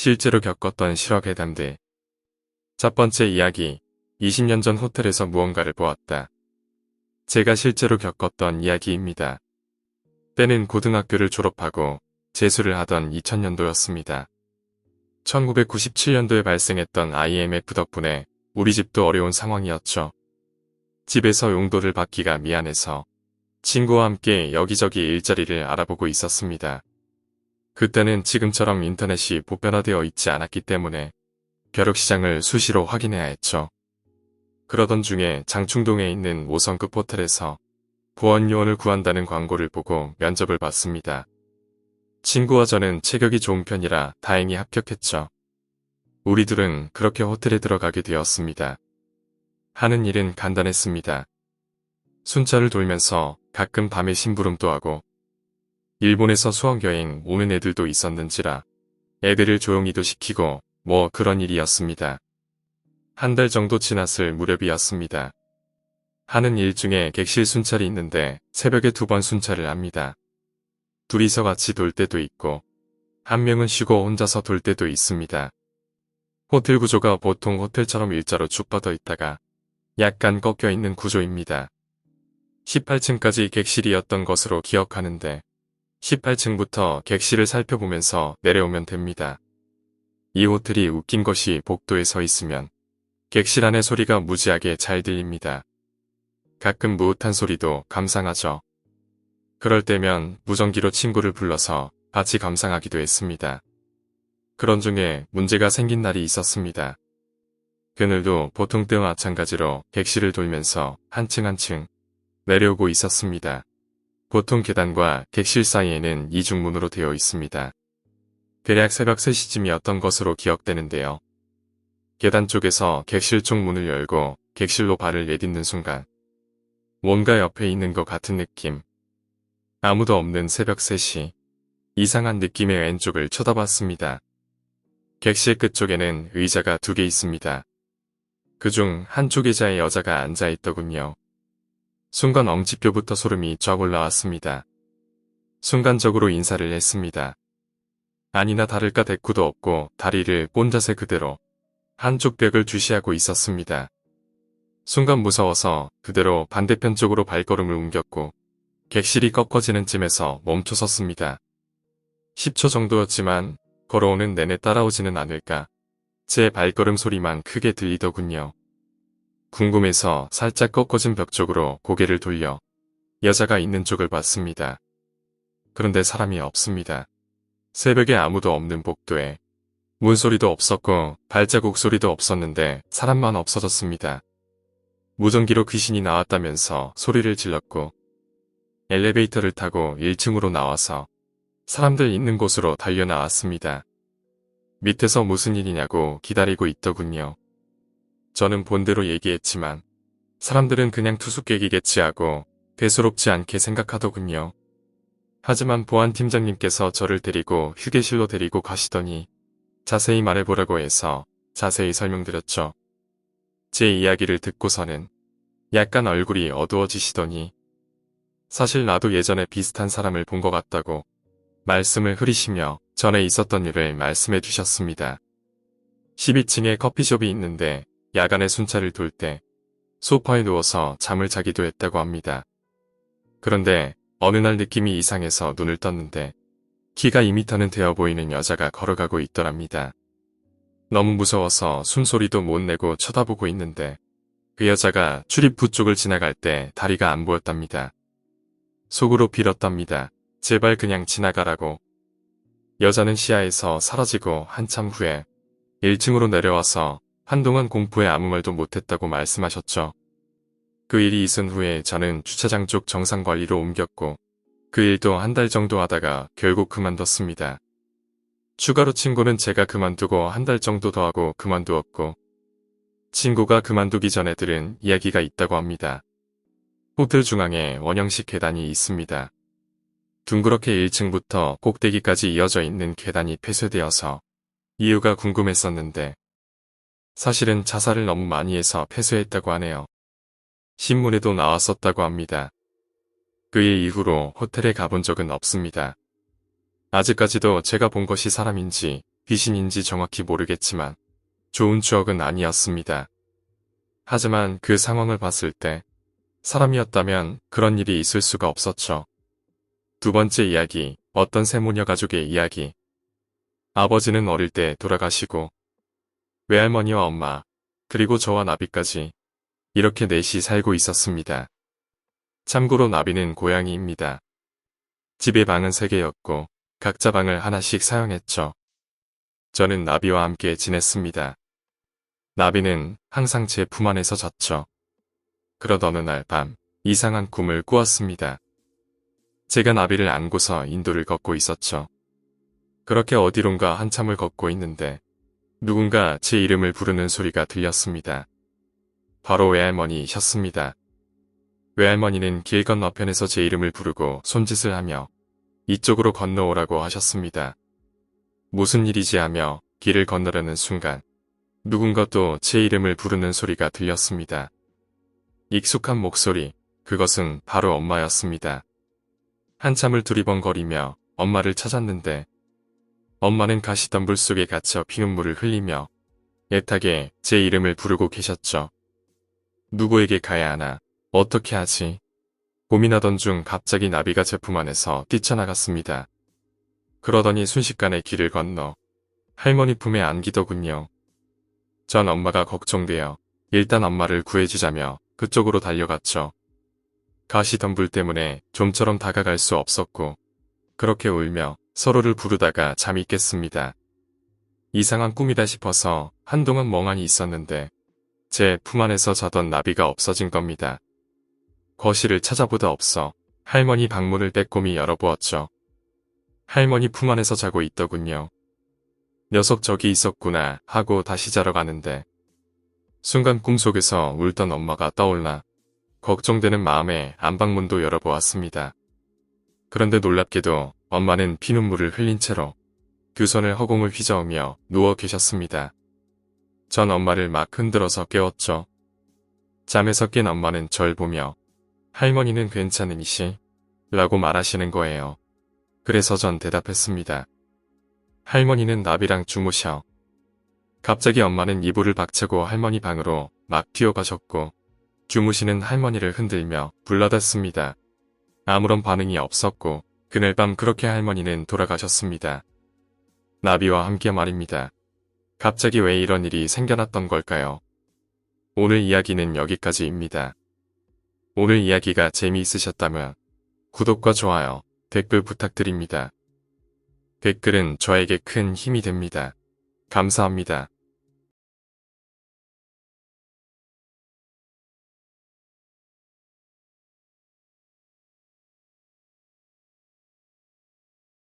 실제로 겪었던 실화괴담들. 첫 번째 이야기, 20년 전 호텔에서 무언가를 보았다. 제가 실제로 겪었던 이야기입니다. 때는 고등학교를 졸업하고 재수를 하던 2000년도였습니다. 1997년도에 발생했던 IMF 덕분에 우리 집도 어려운 상황이었죠. 집에서 용돈을 받기가 미안해서 친구와 함께 여기저기 일자리를 알아보고 있었습니다. 그때는 지금처럼 인터넷이 보편화되어 있지 않았기 때문에 벼룩시장을 수시로 확인해야 했죠. 그러던 중에 장충동에 있는 5성급 호텔에서 보안요원을 구한다는 광고를 보고 면접을 봤습니다. 친구와 저는 체격이 좋은 편이라 다행히 합격했죠. 우리 둘은 그렇게 호텔에 들어가게 되었습니다. 하는 일은 간단했습니다. 순찰을 돌면서 가끔 밤에 심부름도 하고 일본에서 수학여행 오는 애들도 있었는지라 애들을 조용히도 시키고 뭐 그런 일이었습니다. 한 달 정도 지났을 무렵이었습니다. 하는 일 중에 객실 순찰이 있는데 새벽에 2번 순찰을 합니다. 둘이서 같이 돌 때도 있고 한 명은 쉬고 혼자서 돌 때도 있습니다. 호텔 구조가 보통 호텔처럼 일자로 쭉 뻗어 있다가 약간 꺾여 있는 구조입니다. 18층까지 객실이었던 것으로 기억하는데 18층부터 객실을 살펴보면서 내려오면 됩니다. 이 호텔이 웃긴 것이 복도에 서 있으면 객실 안의 소리가 무지하게 잘 들립니다. 가끔 무릇한 소리도 감상하죠. 그럴 때면 무전기로 친구를 불러서 같이 감상하기도 했습니다. 그런 중에 문제가 생긴 날이 있었습니다. 그늘도 보통 때와 마찬가지로 객실을 돌면서 한 층 한 층 내려오고 있었습니다. 보통 계단과 객실 사이에는 이중문으로 되어 있습니다. 대략 새벽 3시쯤이었던 것으로 기억되는데요. 계단 쪽에서 객실 쪽 문을 열고 객실로 발을 내딛는 순간 뭔가 옆에 있는 것 같은 느낌. 아무도 없는 새벽 3시. 이상한 느낌의 왼쪽을 쳐다봤습니다. 객실 끝쪽에는 의자가 2개 있습니다. 그중 한쪽 의자에 여자가 앉아있더군요. 순간 엄지뼈부터 소름이 쫙 올라왔습니다. 순간적으로 인사를 했습니다. 아니나 다를까 대꾸도 없고 다리를 꼰 자세 그대로 한쪽 벽을 주시하고 있었습니다. 순간 무서워서 그대로 반대편 쪽으로 발걸음을 옮겼고 객실이 꺾어지는 쯤에서 멈춰섰습니다. 10초 정도였지만 걸어오는 내내 따라오지는 않을까. 제 발걸음 소리만 크게 들리더군요. 궁금해서 살짝 꺾어진 벽 쪽으로 고개를 돌려 여자가 있는 쪽을 봤습니다. 그런데 사람이 없습니다. 새벽에 아무도 없는 복도에 문소리도 없었고 발자국 소리도 없었는데 사람만 없어졌습니다. 무전기로 귀신이 나왔다면서 소리를 질렀고 엘리베이터를 타고 1층으로 나와서 사람들 있는 곳으로 달려나왔습니다. 밑에서 무슨 일이냐고 기다리고 있더군요. 저는 본대로 얘기했지만 사람들은 그냥 투수객이겠지 하고 대수롭지 않게 생각하더군요. 하지만 보안팀장님께서 저를 데리고 휴게실로 데리고 가시더니 자세히 말해보라고 해서 자세히 설명드렸죠. 제 이야기를 듣고서는 약간 얼굴이 어두워지시더니 사실 나도 예전에 비슷한 사람을 본 것 같다고 말씀을 흐리시며 전에 있었던 일을 말씀해 주셨습니다. 12층에 커피숍이 있는데 야간에 순찰을 돌 때 소파에 누워서 잠을 자기도 했다고 합니다. 그런데 어느 날 느낌이 이상해서 눈을 떴는데 키가 2m는 되어 보이는 여자가 걸어가고 있더랍니다. 너무 무서워서 숨소리도 못 내고 쳐다보고 있는데 그 여자가 출입구 쪽을 지나갈 때 다리가 안 보였답니다. 속으로 빌었답니다. 제발 그냥 지나가라고. 여자는 시야에서 사라지고 한참 후에 1층으로 내려와서 한동안 공포에 아무 말도 못했다고 말씀하셨죠. 그 일이 있은 후에 저는 주차장 쪽 정상관리로 옮겼고 그 일도 한 달 정도 하다가 결국 그만뒀습니다. 추가로 친구는 제가 그만두고 한 달 정도 더 하고 그만두었고 친구가 그만두기 전에 들은 이야기가 있다고 합니다. 호텔 중앙에 원형식 계단이 있습니다. 둥그렇게 1층부터 꼭대기까지 이어져 있는 계단이 폐쇄되어서 이유가 궁금했었는데 사실은 자살을 너무 많이 해서 폐쇄했다고 하네요. 신문에도 나왔었다고 합니다. 그 일 이후로 호텔에 가본 적은 없습니다. 아직까지도 제가 본 것이 사람인지 귀신인지 정확히 모르겠지만 좋은 추억은 아니었습니다. 하지만 그 상황을 봤을 때 사람이었다면 그런 일이 있을 수가 없었죠. 두 번째 이야기, 어떤 세모녀 가족의 이야기. 아버지는 어릴 때 돌아가시고 외할머니와 엄마, 그리고 저와 나비까지 이렇게 넷이 살고 있었습니다. 참고로 나비는 고양이입니다. 집의 방은 3개였고 각자 방을 하나씩 사용했죠. 저는 나비와 함께 지냈습니다. 나비는 항상 제 품 안에서 잤죠. 그러던 어느 날 밤, 이상한 꿈을 꾸었습니다. 제가 나비를 안고서 인도를 걷고 있었죠. 그렇게 어디론가 한참을 걷고 있는데 누군가 제 이름을 부르는 소리가 들렸습니다. 바로 외할머니셨습니다. 외할머니는 길 건너편에서 제 이름을 부르고 손짓을 하며 이쪽으로 건너오라고 하셨습니다. 무슨 일이지 하며 길을 건너려는 순간 누군가 또 제 이름을 부르는 소리가 들렸습니다. 익숙한 목소리, 그것은 바로 엄마였습니다. 한참을 두리번거리며 엄마를 찾았는데 엄마는 가시덤불 속에 갇혀 피눈물을 흘리며 애타게 제 이름을 부르고 계셨죠. 누구에게 가야 하나, 어떻게 하지? 고민하던 중 갑자기 나비가 제 품 안에서 뛰쳐나갔습니다. 그러더니 순식간에 길을 건너 할머니 품에 안기더군요. 전 엄마가 걱정되어 일단 엄마를 구해주자며 그쪽으로 달려갔죠. 가시덤불 때문에 좀처럼 다가갈 수 없었고 그렇게 울며 서로를 부르다가 잠이 깼습니다. 이상한 꿈이다 싶어서 한동안 멍하니 있었는데 제 품 안에서 자던 나비가 없어진 겁니다. 거실을 찾아보다 없어 할머니 방문을 빼꼼히 열어보았죠. 할머니 품 안에서 자고 있더군요. 녀석 저기 있었구나 하고 다시 자러 가는데 순간 꿈속에서 울던 엄마가 떠올라 걱정되는 마음에 안방문도 열어보았습니다. 그런데 놀랍게도 엄마는 피눈물을 흘린 채로 두 손을 허공을 휘저으며 누워 계셨습니다. 전 엄마를 막 흔들어서 깨웠죠. 잠에서 깬 엄마는 절 보며 할머니는 괜찮으시? 라고 말하시는 거예요. 그래서 전 대답했습니다. 할머니는 나비랑 주무셔. 갑자기 엄마는 이불을 박차고 할머니 방으로 막 뛰어가셨고 주무시는 할머니를 흔들며 불러댔습니다. 아무런 반응이 없었고 그날 밤 그렇게 할머니는 돌아가셨습니다. 나비와 함께 말입니다. 갑자기 왜 이런 일이 생겨났던 걸까요? 오늘 이야기는 여기까지입니다. 오늘 이야기가 재미있으셨다면 구독과 좋아요, 댓글 부탁드립니다. 댓글은 저에게 큰 힘이 됩니다. 감사합니다.